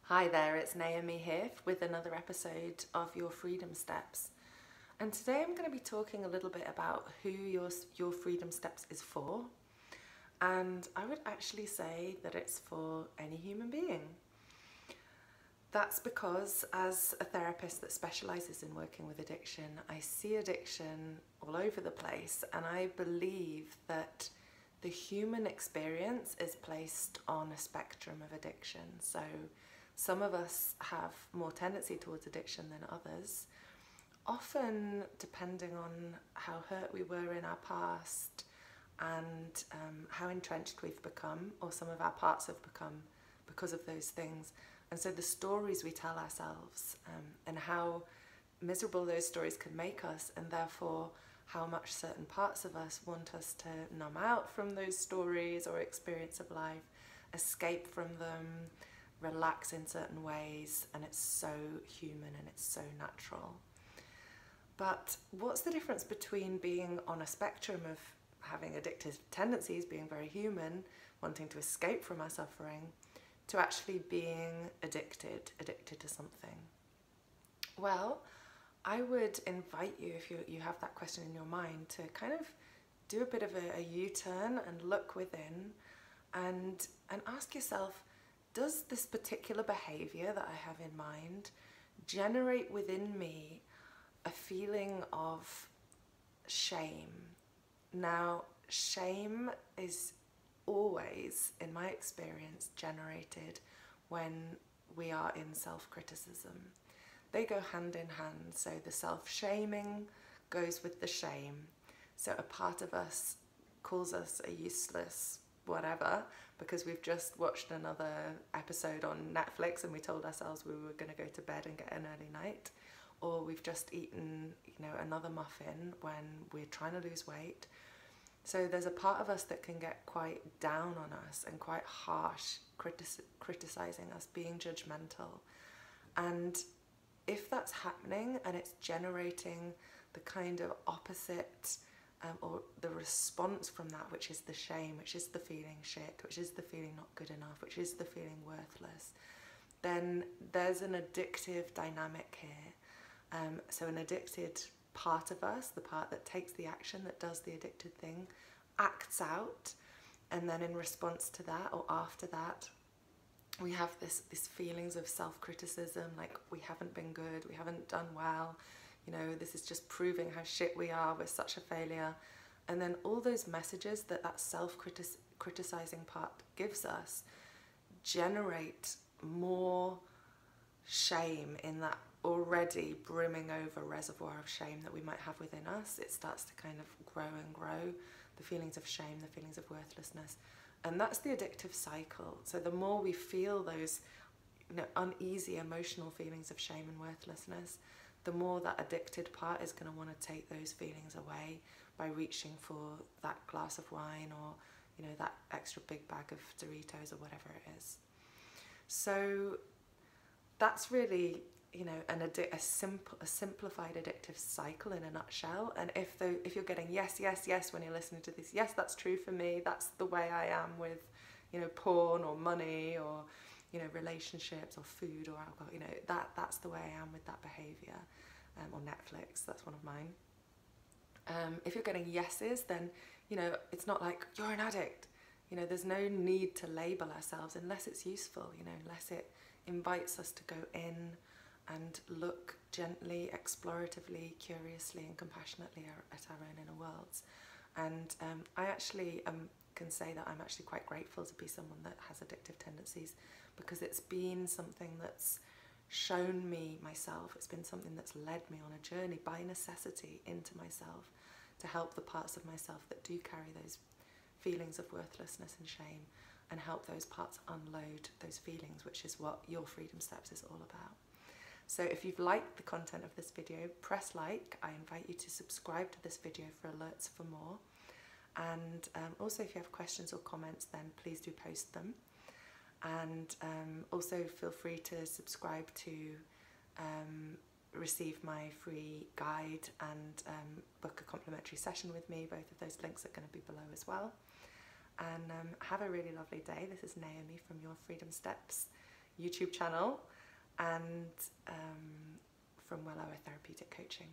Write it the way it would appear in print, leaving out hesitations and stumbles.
Hi there, it's Naomi here with another episode of Your Freedom Steps. And today I'm going to be talking a little bit about who your Freedom Steps is for. And I would actually say that it's for any human being. That's because as a therapist that specialises in working with addiction, I see addiction all over the place, and I believe that the human experience is placed on a spectrum of addiction. So some of us have more tendency towards addiction than others, often depending on how hurt we were in our past and how entrenched we've become, or some of our parts have become because of those things. And so the stories we tell ourselves and how miserable those stories can make us, and therefore how much certain parts of us want us to numb out from those stories or experience of life, escape from them, relax in certain ways, and it's so human and it's so natural. But what's the difference between being on a spectrum of having addictive tendencies, being very human, wanting to escape from our suffering, to actually being addicted to something? Well, I would invite you, if you have that question in your mind, to kind of do a bit of a U-turn and look within and ask yourself, does this particular behaviour that I have in mind generate within me a feeling of shame? Now, shame is always, in my experience, generated when we are in self-criticism. They go hand in hand, so the self-shaming goes with the shame. So a part of us calls us a useless whatever because we've just watched another episode on Netflix and we told ourselves we were going to go to bed and get an early night, or we've just eaten, another muffin when we're trying to lose weight. So there's a part of us that can get quite down on us and quite harsh, criticizing us, being judgmental. And if that's happening and it's generating the kind of opposite or the response from that, which is the shame, which is the feeling shit, which is the feeling not good enough, which is the feeling worthless, then there's an addictive dynamic here. So an addicted part of us, the part that takes the action, that does the addicted thing, acts out, and then in response to that or after that, we have these feelings of self-criticism, like we haven't been good, we haven't done well, this is just proving how shit we are, we're such a failure. And then all those messages that self-criticizing part gives us generate more shame in that already brimming over reservoir of shame that we might have within us. It starts to kind of grow and grow, the feelings of shame, the feelings of worthlessness. And that's the addictive cycle. So the more we feel those uneasy emotional feelings of shame and worthlessness, the more that addicted part is going to want to take those feelings away by reaching for that glass of wine or that extra big bag of Doritos or whatever it is. So that's really a simplified addictive cycle in a nutshell. And if you're getting yes when you're listening to this, yes, that's true for me, that's the way I am with porn or money or relationships or food or alcohol, that's the way I am with that behavior, or Netflix, that's one of mine. If you're getting yeses, then it's not like you're an addict. There's no need to label ourselves unless it's useful, unless it invites us to go in and look gently, exploratively, curiously and compassionately at our own inner worlds. And I actually can say that I'm actually quite grateful to be someone that has addictive tendencies, because it's been something that's shown me myself, it's been something that's led me on a journey by necessity into myself to help the parts of myself that do carry those feelings of worthlessness and shame, and help those parts unload those feelings, which is what Your Freedom Steps is all about. So if you've liked the content of this video, press like. I invite you to subscribe to this video for alerts for more. And also if you have questions or comments, then please do post them. And also feel free to subscribe to receive my free guide and book a complimentary session with me. Both of those links are going to be below as well. And have a really lovely day. This is Naomi from Your Freedom Steps. YouTube channel and from Well Hour Therapeutic Coaching.